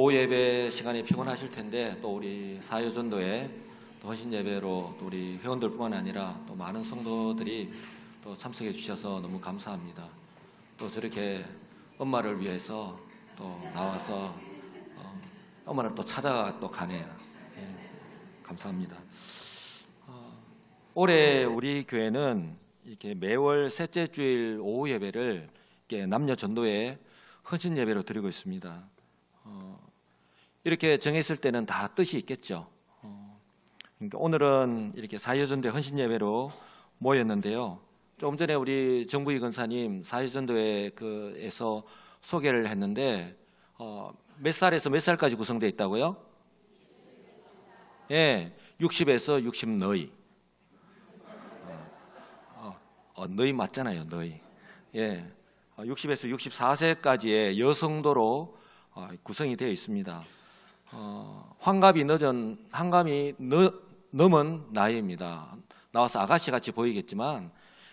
오후 예배 시간이 피곤하실 텐데 또 우리 사회전도회 또 헌신 예배로 또 우리 회원들뿐만 아니라 또 많은 성도들이 또 참석해 주셔서 너무 감사합니다. 또 저렇게 엄마를 위해서 또 나와서 엄마를 또 찾아가 또 가네요. 감사합니다. 올해 우리 교회는 이렇게 매월 셋째 주일 오후 예배를 이렇게 남녀 전도회 헌신 예배로 드리고 있습니다. 이렇게 정했을 때는 다 뜻이 있겠죠. 그러니까 오늘은 이렇게 사회전도회 헌신 예배로 모였는데요. 조금 전에 우리 정부희 권사님 사회전도회에서 소개를 했는데 몇 살에서 몇 살까지 구성되어 있다고요? 예, 60에서 60 너희. 너희 맞잖아요, 너희. 예, 60에서 64세까지의 여성도로 구성이 되어 있습니다. 환갑이 넘은 나이입니다. 나와서 아가씨 같이 보이겠지만,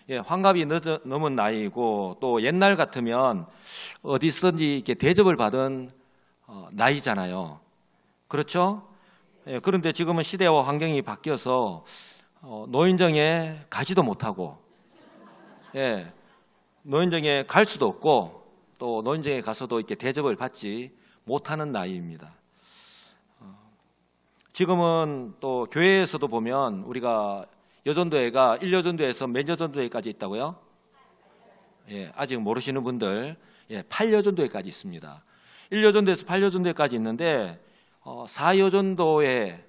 예, 환갑이 넘은 나이이고 또 옛날 같으면 어디서든지 이렇게 대접을 받은 나이잖아요. 그렇죠? 예, 그런데 지금은 시대와 환경이 바뀌어서 노인정에 가지도 못하고, 예, 노인정에 갈 수도 없고 또 노인정에 가서도 이렇게 대접을 받지 못하는 나이입니다. 지금은 또 교회에서도 보면 우리가 여전도회가 1여전도회에서 몇 여전도회까지 있다고요? 예, 아직 모르시는 분들, 예, 8여전도회까지 있습니다. 1여전도회에서 8여전도회까지 있는데 4여전도회와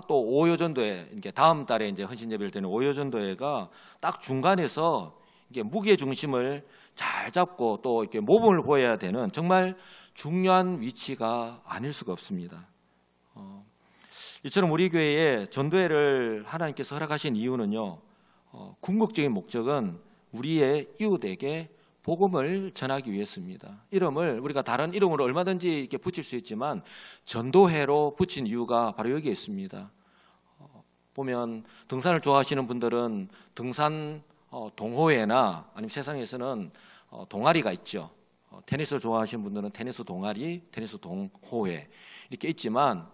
또 5여전도회, 이렇게 다음 달에 이제 헌신 예배를 드리는 5여전도회가 딱 중간에서 이게 무게 중심을 잘 잡고 또 이렇게 모범을 보여야 되는 정말 중요한 위치가 아닐 수가 없습니다. 이처럼 우리 교회에 전도회를 하나님께서 허락하신 이유는요, 궁극적인 목적은 우리의 이웃에게 복음을 전하기 위해서입니다. 이름을 우리가 다른 이름으로 얼마든지 이렇게 붙일 수 있지만 전도회로 붙인 이유가 바로 여기에 있습니다. 보면 등산을 좋아하시는 분들은 등산 동호회나 아니면 세상에서는 동아리가 있죠. 테니스를 좋아하시는 분들은 테니스 동아리, 테니스 동호회 이렇게 있지만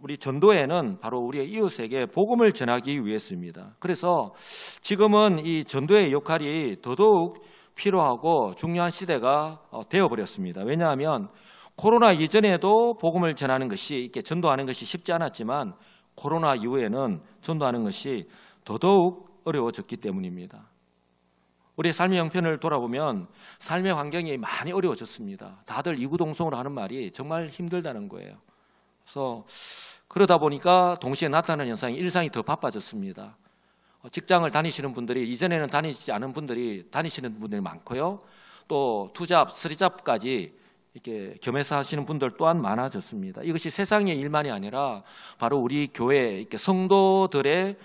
우리 전도회는 바로 우리의 이웃에게 복음을 전하기 위해서입니다. 그래서 지금은 이 전도회의 역할이 더더욱 필요하고 중요한 시대가 되어버렸습니다. 왜냐하면 코로나 이전에도 복음을 전하는 것이, 이렇게 전도하는 것이 쉽지 않았지만 코로나 이후에는 전도하는 것이 더더욱 어려워졌기 때문입니다. 우리의 삶의 형편을 돌아보면 삶의 환경이 많이 어려워졌습니다. 다들 이구동성으로 하는 말이 정말 힘들다는 거예요. 그래서 그러다 보니까 동시에 나타나는 현상이 일상이 더 바빠졌습니다. 직장을 다니시는 분들이 이전에는 다니지 않은 분들이 다니시는 분들이 많고요. 또 투잡, 쓰리잡까지 이렇게 겸해서 하시는 분들 또한 많아졌습니다. 이것이 세상의 일만이 아니라 바로 우리 교회 이렇게 성도들의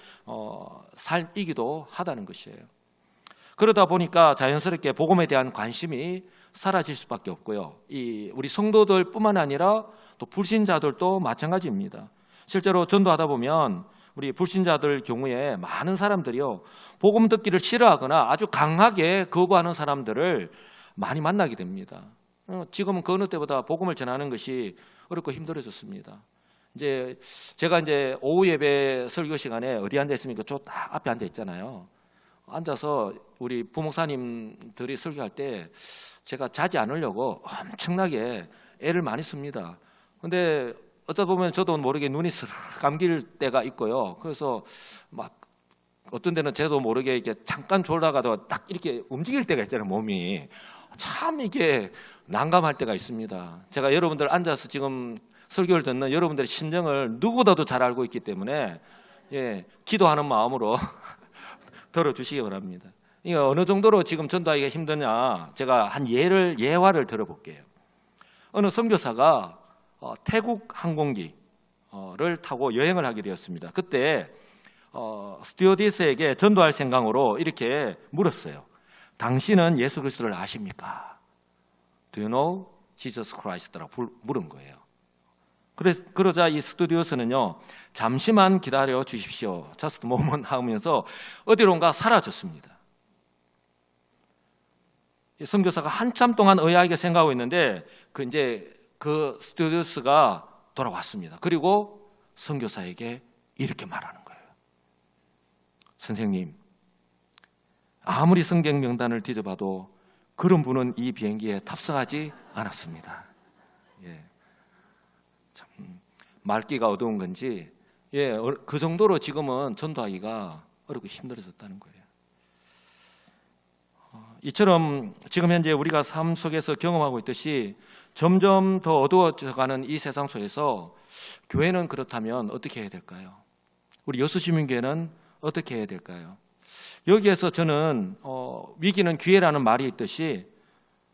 삶이기도 하다는 것이에요. 그러다 보니까 자연스럽게 복음에 대한 관심이 사라질 수밖에 없고요. 우리 성도들뿐만 아니라 또 불신자들도 마찬가지입니다. 실제로 전도하다 보면 우리 불신자들 경우에 많은 사람들이요, 복음 듣기를 싫어하거나 아주 강하게 거부하는 사람들을 많이 만나게 됩니다. 지금은 그 어느 때보다 복음을 전하는 것이 어렵고 힘들어졌습니다. 이제 제가 이제 오후 예배 설교 시간에 어디 앉아 있습니까? 저 딱 앞에 앉아 있잖아요. 앉아서 우리 부목사님들이 설교할 때 제가 자지 않으려고 엄청나게 애를 많이 씁니다. 근데 어쩌다 보면 저도 모르게 눈이 스르르 감길 때가 있고요. 그래서 막 어떤 데는 저도 모르게 이렇게 잠깐 졸다가도 딱 이렇게 움직일 때가 있잖아요, 몸이. 참 이게 난감할 때가 있습니다. 제가 여러분들 앉아서 지금 설교를 듣는 여러분들의 심정을 누구보다도 잘 알고 있기 때문에, 예, 기도하는 마음으로 들어주시기 바랍니다. 이게 어느 정도로 지금 전도하기가 힘드냐, 제가 한 예화를 들어볼게요. 어느 선교사가 태국 항공기를 타고 여행을 하게 되었습니다. 그때 스튜어디스에게 전도할 생각으로 이렇게 물었어요. 당신은 예수 그리스도를 아십니까? Do you know Jesus Christ라고 물은 거예요. 그러자 이 스튜어디스는요, 잠시만 기다려 주십시오, just a moment 하면서 어디론가 사라졌습니다. 선교사가 한참 동안 의아하게 생각하고 있는데 이제 그 스튜어디스가 돌아왔습니다. 그리고 선교사에게 이렇게 말하는 거예요. 선생님, 아무리 승객 명단을 뒤져봐도 그런 분은 이 비행기에 탑승하지 않았습니다. 예, 참 말기가 어두운 건지 그 정도로 지금은 전도하기가 어렵고 힘들어졌다는 거예요. 이처럼 지금 현재 우리가 삶 속에서 경험하고 있듯이 점점 더 어두워져가는 이 세상 속에서 교회는 그렇다면 어떻게 해야 될까요? 우리 여수시민교회는 어떻게 해야 될까요? 여기에서 저는 위기는 기회라는 말이 있듯이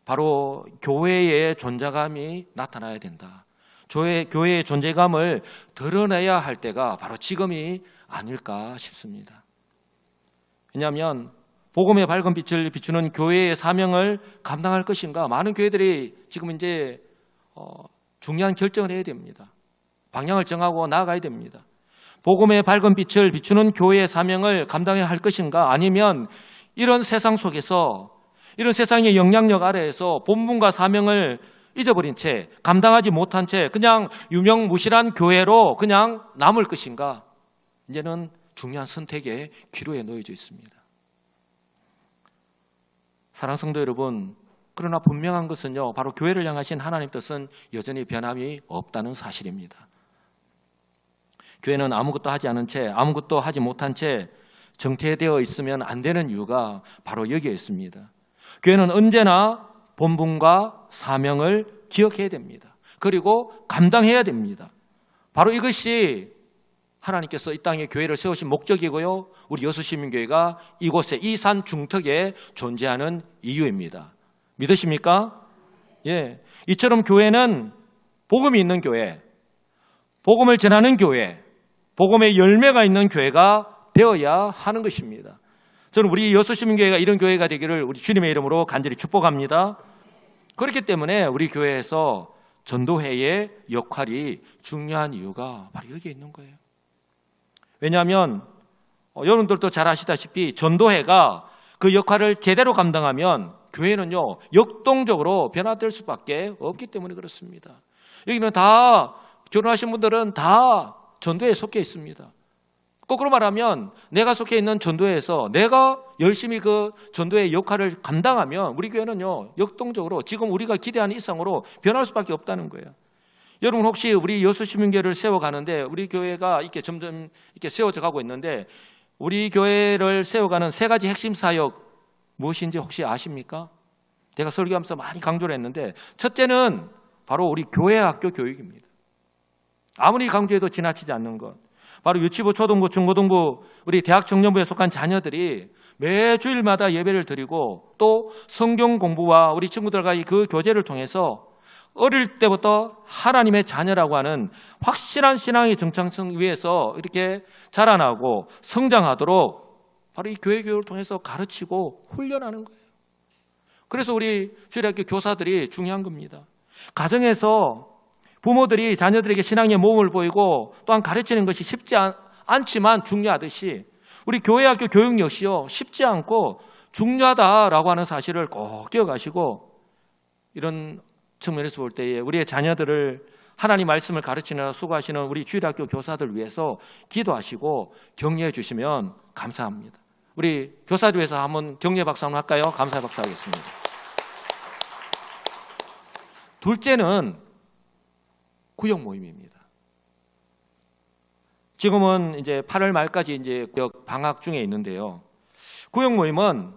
바로 교회의 존재감이 나타나야 된다. 교회의 존재감을 드러내야 할 때가 바로 지금이 아닐까 싶습니다. 왜냐하면 복음의 밝은 빛을 비추는 교회의 사명을 감당할 것인가, 많은 교회들이 지금 이제 중요한 결정을 해야 됩니다. 방향을 정하고 나아가야 됩니다. 복음의 밝은 빛을 비추는 교회의 사명을 감당해야 할 것인가, 아니면 이런 세상 속에서, 이런 세상의 영향력 아래에서 본분과 사명을 잊어버린 채, 감당하지 못한 채 그냥 유명무실한 교회로 그냥 남을 것인가, 이제는 중요한 선택의 기로에 놓여져 있습니다. 사랑하는 성도 여러분, 그러나 분명한 것은요, 바로 교회를 향하신 하나님 뜻은 여전히 변함이 없다는 사실입니다. 교회는 아무것도 하지 않은 채, 아무것도 하지 못한 채 정체되어 있으면 안 되는 이유가 바로 여기에 있습니다. 교회는 언제나 본분과 사명을 기억해야 됩니다. 그리고 감당해야 됩니다. 바로 이것이 하나님께서 이 땅에 교회를 세우신 목적이고요, 우리 여수시민교회가 이곳에 이 산 중턱에 존재하는 이유입니다. 믿으십니까? 예. 이처럼 교회는 복음이 있는 교회, 복음을 전하는 교회, 복음의 열매가 있는 교회가 되어야 하는 것입니다. 저는 우리 여수시민교회가 이런 교회가 되기를 우리 주님의 이름으로 간절히 축복합니다. 그렇기 때문에 우리 교회에서 전도회의 역할이 중요한 이유가 바로 여기에 있는 거예요. 왜냐하면 여러분들도 잘 아시다시피 전도회가 그 역할을 제대로 감당하면 교회는요, 역동적으로 변화될 수밖에 없기 때문에 그렇습니다. 여기는 다 결혼하신 분들은 다 전도회에 속해 있습니다. 거꾸로 말하면 내가 속해 있는 전도회에서 내가 열심히 그 전도의 역할을 감당하면 우리 교회는요, 역동적으로 지금 우리가 기대하는 이상으로 변할 수밖에 없다는 거예요. 여러분, 혹시 우리 여수시민교회를 세워가는데, 우리 교회가 이렇게 점점 이렇게 세워져 가고 있는데, 우리 교회를 세워가는 세 가지 핵심 사역 무엇인지 혹시 아십니까? 제가 설교하면서 많이 강조를 했는데, 첫째는 바로 우리 교회 학교 교육입니다. 아무리 강조해도 지나치지 않는 것. 바로 유치부, 초등부, 중고등부, 우리 대학 청년부에 속한 자녀들이 매 주일마다 예배를 드리고 또 성경 공부와 우리 친구들과의 그 교제를 통해서 어릴 때부터 하나님의 자녀라고 하는 확실한 신앙의 정착성 위에서 이렇게 자라나고 성장하도록 바로 이 교회 교육을 통해서 가르치고 훈련하는 거예요. 그래서 우리 주일학교 교사들이 중요한 겁니다. 가정에서 부모들이 자녀들에게 신앙의 모험을 보이고 또한 가르치는 것이 쉽지 않지만 중요하듯이 우리 교회학교 교육 역시요, 쉽지 않고 중요하다라고 하는 사실을 꼭 기억하시고, 이런 측면에서 볼 때에 우리의 자녀들을 하나님 말씀을 가르치느라 수고하시는 우리 주일학교 교사들 위해서 기도하시고 격려해 주시면 감사합니다. 우리 교사들 위해서 한번 격려 박수 한번 할까요? 감사 박수 하겠습니다. 둘째는 구역 모임입니다. 지금은 이제 8월 말까지 이제 구역 방학 중에 있는데요. 구역 모임은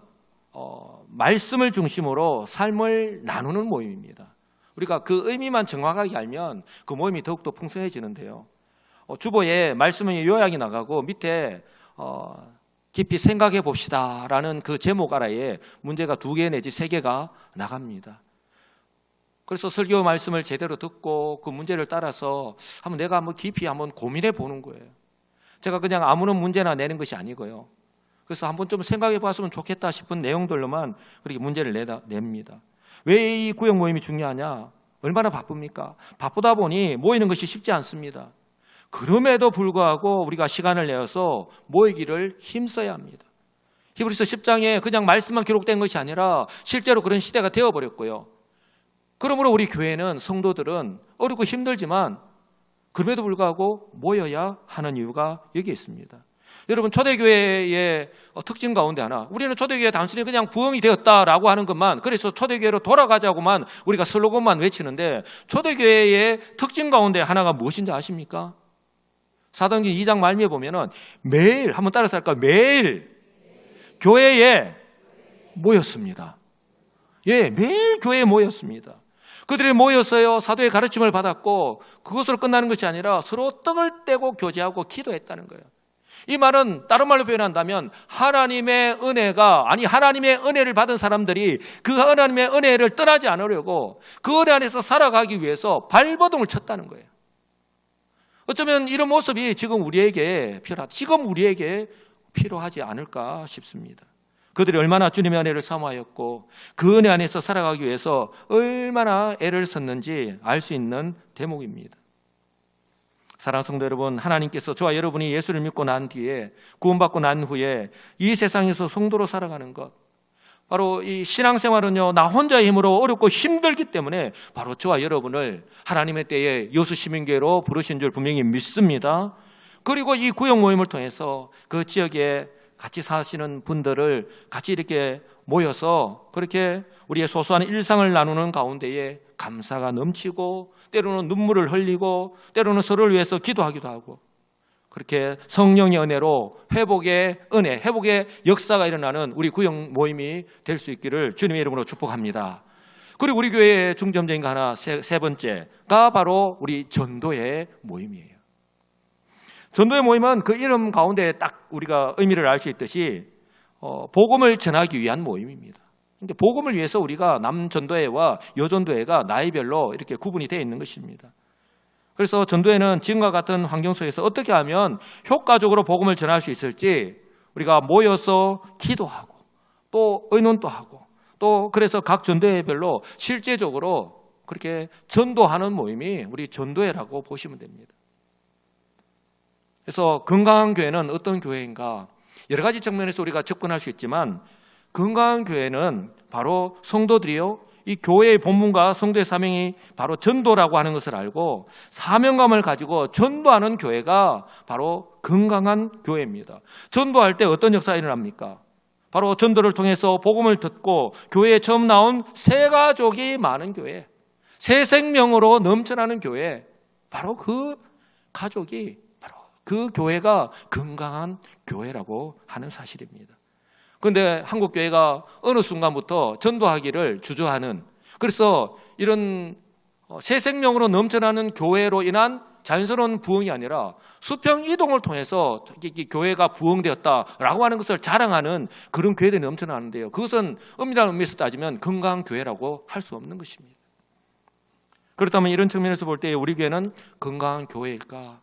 말씀을 중심으로 삶을 나누는 모임입니다. 우리가 그 의미만 정확하게 알면 그 모임이 더욱더 풍성해지는데요. 주보에 말씀의 요약이 나가고 밑에 깊이 생각해 봅시다라는 그 제목 아래에 문제가 2개 내지 3개가 나갑니다. 그래서 설교 말씀을 제대로 듣고 그 문제를 따라서 내가 한번 깊이 한번 고민해 보는 거예요. 제가 그냥 아무런 문제나 내는 것이 아니고요. 그래서 한번 좀 생각해 봤으면 좋겠다 싶은 내용들로만 그렇게 문제를 냅니다. 왜 이 구역 모임이 중요하냐? 얼마나 바쁩니까? 바쁘다 보니 모이는 것이 쉽지 않습니다. 그럼에도 불구하고 우리가 시간을 내어서 모이기를 힘써야 합니다. 히브리서 10장에 그냥 말씀만 기록된 것이 아니라 실제로 그런 시대가 되어버렸고요. 그러므로 우리 교회는 성도들은 어렵고 힘들지만 그럼에도 불구하고 모여야 하는 이유가 여기 있습니다. 여러분, 초대교회의 특징 가운데 하나, 우리는 초대교회 단순히 그냥 부흥이 되었다라고 하는 것만, 그래서 초대교회로 돌아가자고만 우리가 슬로건만 외치는데, 초대교회의 특징 가운데 하나가 무엇인지 아십니까? 사도행전 2장 말미에 보면은 매일, 한번 따라서 할까요? 매일 교회에 모였습니다. 예, 매일 교회에 모였습니다. 그들이 모였어요. 사도의 가르침을 받았고, 그것으로 끝나는 것이 아니라 서로 떡을 떼고 교제하고 기도했다는 거예요. 이 말은 다른 말로 표현한다면 하나님의 은혜를 받은 사람들이 그 하나님의 은혜를 떠나지 않으려고 그 은혜 안에서 살아가기 위해서 발버둥을 쳤다는 거예요. 어쩌면 이런 모습이 지금 우리에게 필요하지 않을까 싶습니다. 그들이 얼마나 주님의 은혜를 사모하였고 그 은혜 안에서 살아가기 위해서 얼마나 애를 썼는지 알 수 있는 대목입니다. 사랑하는 성도 여러분, 하나님께서 저와 여러분이 예수를 믿고 난 뒤에, 구원받고 난 후에 이 세상에서 성도로 살아가는 것, 바로 이 신앙생활은요, 나 혼자의 힘으로 어렵고 힘들기 때문에 바로 저와 여러분을 하나님의 때에 여수 시민교회로 부르신 줄 분명히 믿습니다. 그리고 이 구역 모임을 통해서 그 지역에 같이 사시는 분들을 같이 이렇게 모여서 그렇게 우리의 소소한 일상을 나누는 가운데에 감사가 넘치고, 때로는 눈물을 흘리고, 때로는 서로를 위해서 기도하기도 하고, 그렇게 성령의 은혜로 회복의 은혜, 회복의 역사가 일어나는 우리 구역 모임이 될 수 있기를 주님의 이름으로 축복합니다. 그리고 우리 교회의 중점적인 거 하나, 세 번째가 바로 우리 전도의 모임이에요. 전도의 모임은 그 이름 가운데 딱 우리가 의미를 알 수 있듯이 복음을 전하기 위한 모임입니다. 근데 복음을 위해서 우리가 남전도회와 여전도회가 나이별로 이렇게 구분이 되어 있는 것입니다. 그래서 전도회는 지금과 같은 환경 속에서 어떻게 하면 효과적으로 복음을 전할 수 있을지 우리가 모여서 기도하고 또 의논도 하고 또 그래서 각 전도회별로 실제적으로 그렇게 전도하는 모임이 우리 전도회라고 보시면 됩니다. 그래서 건강한 교회는 어떤 교회인가? 여러 가지 측면에서 우리가 접근할 수 있지만 건강한 교회는 바로 성도들이요, 이 교회의 본분과 성도의 사명이 바로 전도라고 하는 것을 알고 사명감을 가지고 전도하는 교회가 바로 건강한 교회입니다. 전도할 때 어떤 역사가 일어납니까? 바로 전도를 통해서 복음을 듣고 교회에 처음 나온 새 가족이 많은 교회, 새 생명으로 넘쳐나는 교회, 바로 그 가족이 바로 그 교회가 건강한 교회라고 하는 사실입니다. 그런데 한국 교회가 어느 순간부터 전도하기를 주저하는, 그래서 이런 새 생명으로 넘쳐나는 교회로 인한 자연스러운 부흥이 아니라 수평 이동을 통해서 교회가 부흥되었다라고 하는 것을 자랑하는 그런 교회들이 넘쳐나는데요. 그것은 엄밀한 의미에서 따지면 건강한 교회라고 할 수 없는 것입니다. 그렇다면 이런 측면에서 볼 때 우리 교회는 건강한 교회일까?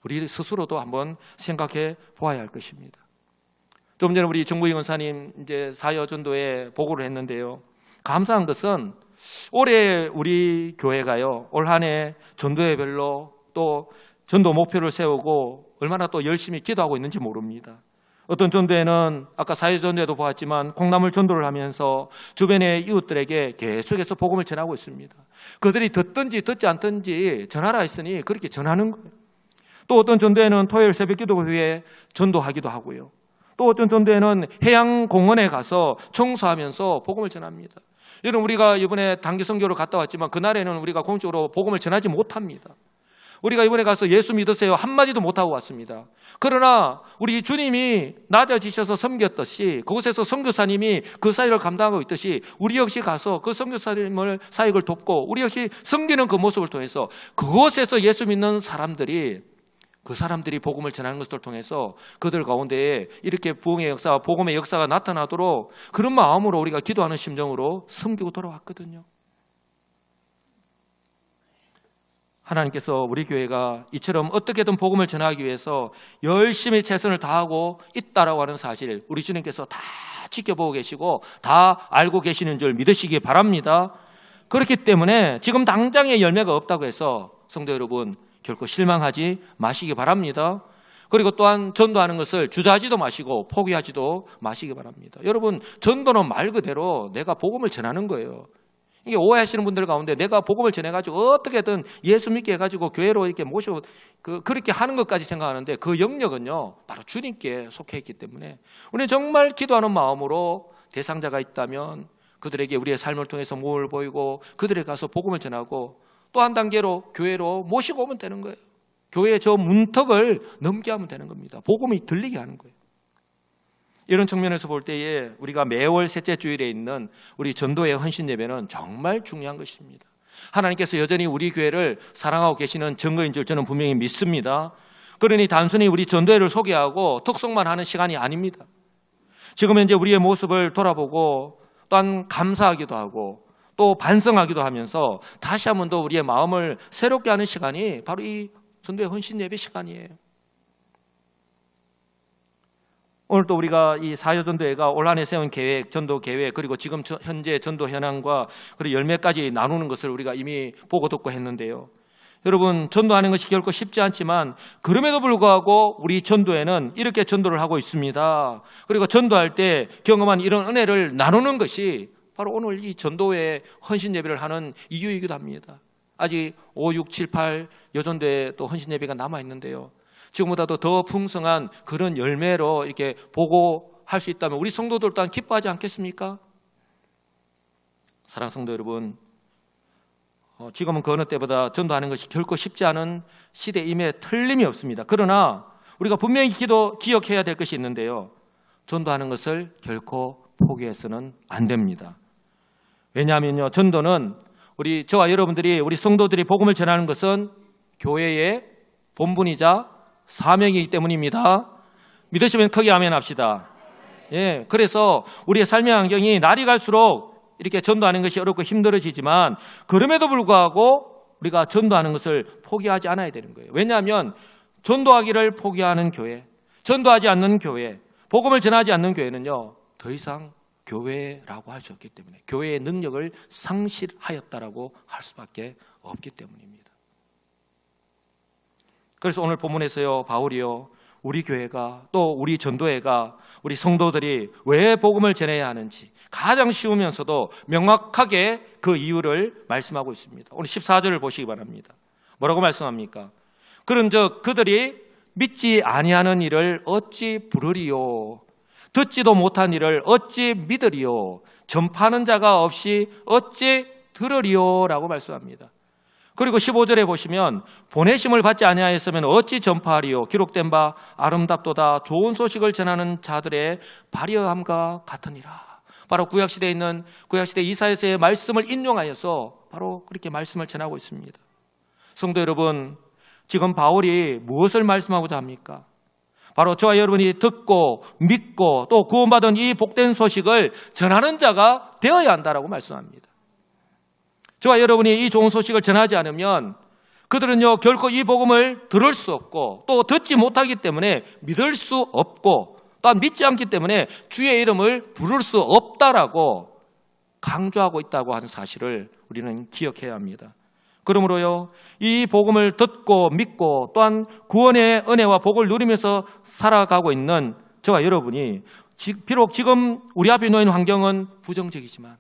우리 스스로도 한번 생각해 보아야 할 것입니다. 좀 전에 우리 정부희 권사님 이제 사여전도에 보고를 했는데요. 감사한 것은 올해 우리 교회가요, 올 한 해 전도회별로 또 전도 목표를 세우고 얼마나 또 열심히 기도하고 있는지 모릅니다. 어떤 전도회는 아까 사여전도회도 보았지만 콩나물 전도를 하면서 주변의 이웃들에게 계속해서 복음을 전하고 있습니다. 그들이 듣든지 듣지 않든지 전하라 했으니 그렇게 전하는 거예요. 또 어떤 전도회는 토요일 새벽 기도 후에 전도하기도 하고요. 또 어떤 전도회는 해양공원에 가서 청소하면서 복음을 전합니다. 여러분, 우리가 이번에 단기 선교를 갔다 왔지만 그날에는 우리가 공식적으로 복음을 전하지 못합니다. 우리가 이번에 가서 예수 믿으세요 한마디도 못하고 왔습니다. 그러나 우리 주님이 낮아지셔서 섬겼듯이 그곳에서 선교사님이 그 사역을 감당하고 있듯이 우리 역시 가서 그 선교사님을 사역을 돕고 우리 역시 섬기는 그 모습을 통해서 그곳에서 예수 믿는 사람들이 복음을 전하는 것을 통해서 그들 가운데에 이렇게 부흥의 역사와 복음의 역사가 나타나도록 그런 마음으로 우리가 기도하는 심정으로 섬기고 돌아왔거든요. 하나님께서 우리 교회가 이처럼 어떻게든 복음을 전하기 위해서 열심히 최선을 다하고 있다라고 하는 사실, 우리 주님께서 다 지켜보고 계시고 다 알고 계시는 줄 믿으시기 바랍니다. 그렇기 때문에 지금 당장의 열매가 없다고 해서 성도 여러분 결코 실망하지 마시기 바랍니다. 그리고 또한 전도하는 것을 주저하지도 마시고 포기하지도 마시기 바랍니다. 여러분, 전도는 말 그대로 내가 복음을 전하는 거예요. 이게 오해하시는 분들 가운데 내가 복음을 전해가지고 어떻게든 예수 믿게 해가지고 교회로 이렇게 모시고 그렇게 하는 것까지 생각하는데 그 영역은요 바로 주님께 속해 있기 때문에 우리는 정말 기도하는 마음으로 대상자가 있다면 그들에게 우리의 삶을 통해서 뭘 보이고 그들에게 가서 복음을 전하고 또 한 단계로 교회로 모시고 오면 되는 거예요. 교회의 저 문턱을 넘게 하면 되는 겁니다. 복음이 들리게 하는 거예요. 이런 측면에서 볼 때에 우리가 매월 셋째 주일에 있는 우리 전도의 헌신 예배는 정말 중요한 것입니다. 하나님께서 여전히 우리 교회를 사랑하고 계시는 증거인 줄 저는 분명히 믿습니다. 그러니 단순히 우리 전도회를 소개하고 특송만 하는 시간이 아닙니다. 지금 현재 우리의 모습을 돌아보고 또한 감사하기도 하고 또 반성하기도 하면서 다시 한 번 더 우리의 마음을 새롭게 하는 시간이 바로 이 전도의 헌신 예배 시간이에요. 오늘 또 우리가 이 사여전도회가 올 한 해 세운 계획, 전도 계획, 그리고 지금 현재 전도 현황과 그리고 열매까지 나누는 것을 우리가 이미 보고 듣고 했는데요. 여러분, 전도하는 것이 결코 쉽지 않지만 그럼에도 불구하고 우리 전도회는 이렇게 전도를 하고 있습니다. 그리고 전도할 때 경험한 이런 은혜를 나누는 것이 바로 오늘 이 전도회 헌신 예배를 하는 이유이기도 합니다. 아직 5, 6, 7, 8 여전도회 또 헌신 예배가 남아 있는데요. 지금보다도 더 풍성한 그런 열매로 이렇게 보고할 수 있다면 우리 성도들 또한 기뻐하지 않겠습니까? 사랑하는 성도 여러분, 지금은 그 어느 때보다 전도하는 것이 결코 쉽지 않은 시대임에 틀림이 없습니다. 그러나 우리가 분명히 기억해야 될 것이 있는데요. 전도하는 것을 결코 포기해서는 안 됩니다. 왜냐하면요, 전도는 저와 여러분들이 우리 성도들이 복음을 전하는 것은 교회의 본분이자 사명이기 때문입니다. 믿으시면 크게 아멘 합시다. 예, 그래서 우리의 삶의 환경이 날이 갈수록 이렇게 전도하는 것이 어렵고 힘들어지지만 그럼에도 불구하고 우리가 전도하는 것을 포기하지 않아야 되는 거예요. 왜냐하면 전도하기를 포기하는 교회, 전도하지 않는 교회, 복음을 전하지 않는 교회는요 더 이상 교회라고 할 수 없기 때문에 교회의 능력을 상실하였다라고 할 수밖에 없기 때문입니다. 그래서 오늘 본문에서요 바울이요 우리 교회가 또 우리 전도회가 우리 성도들이 왜 복음을 전해야 하는지 가장 쉬우면서도 명확하게 그 이유를 말씀하고 있습니다. 오늘 14절을 보시기 바랍니다. 뭐라고 말씀합니까? 그런즉 그들이 믿지 아니하는 일을 어찌 부르리요? 듣지도 못한 일을 어찌 믿으리요? 전파하는 자가 없이 어찌 들으리요? 라고 말씀합니다. 그리고 15절에 보시면 보내심을 받지 아니하였으면 어찌 전파하리요? 기록된 바 아름답도다 좋은 소식을 전하는 자들의 발휘함과 같으니라. 바로 구약시대에 있는 구약시대 이사야서의 말씀을 인용하여서 바로 그렇게 말씀을 전하고 있습니다. 성도 여러분, 지금 바울이 무엇을 말씀하고자 합니까? 바로 저와 여러분이 듣고 믿고 또 구원받은 이 복된 소식을 전하는 자가 되어야 한다라고 말씀합니다. 저와 여러분이 이 좋은 소식을 전하지 않으면 그들은요 결코 이 복음을 들을 수 없고 또 듣지 못하기 때문에 믿을 수 없고 또한 믿지 않기 때문에 주의 이름을 부를 수 없다라고 강조하고 있다고 하는 사실을 우리는 기억해야 합니다. 그러므로요 이 복음을 듣고 믿고 또한 구원의 은혜와 복을 누리면서 살아가고 있는 저와 여러분이 비록 지금 우리 앞에 놓인 환경은 부정적이지만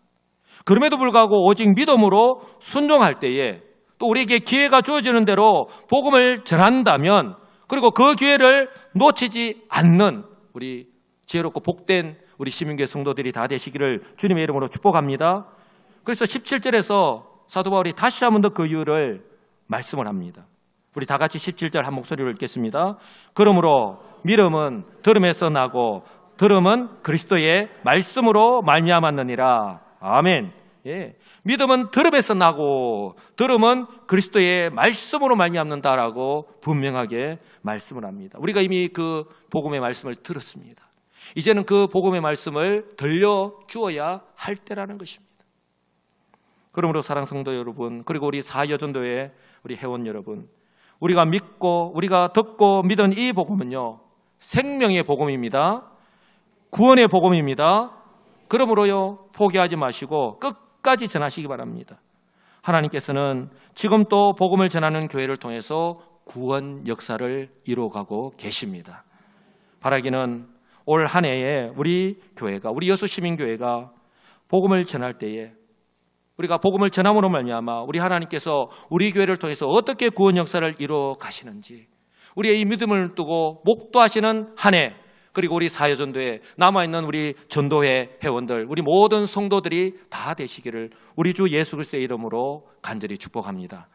그럼에도 불구하고 오직 믿음으로 순종할 때에 또 우리에게 기회가 주어지는 대로 복음을 전한다면 그리고 그 기회를 놓치지 않는 우리 지혜롭고 복된 우리 시민교회 성도들이 다 되시기를 주님의 이름으로 축복합니다. 그래서 17절에서 사도 바울이 다시 한 번 더 그 이유를 말씀을 합니다. 우리 다 같이 17절 한 목소리로 읽겠습니다. 그러므로 믿음은 들음에서 나고 들음은 그리스도의 말씀으로 말미암았느니라. 아멘. 예. 믿음은 들음에서 나고 들음은 그리스도의 말씀으로 말미암는다라고 분명하게 말씀을 합니다. 우리가 이미 그 복음의 말씀을 들었습니다. 이제는 그 복음의 말씀을 들려주어야 할 때라는 것입니다. 그러므로 사랑 성도 여러분, 그리고 우리 사여전도회 우리 회원 여러분, 우리가 믿고 우리가 듣고 믿은 이 복음은요 생명의 복음입니다. 구원의 복음입니다. 그러므로요 포기하지 마시고 끝까지 전하시기 바랍니다. 하나님께서는 지금 또 복음을 전하는 교회를 통해서 구원 역사를 이루어가고 계십니다. 바라기는 올 한 해에 우리 교회가 우리 여수시민교회가 복음을 전할 때에 우리가 복음을 전함으로 말미암아 우리 하나님께서 우리 교회를 통해서 어떻게 구원 역사를 이루어 가시는지, 우리의 이 믿음을 두고 목도하시는 한 해, 그리고 우리 사여전도회 남아있는 우리 전도회 회원들, 우리 모든 성도들이 다 되시기를 우리 주 예수 그리스도의 이름으로 간절히 축복합니다.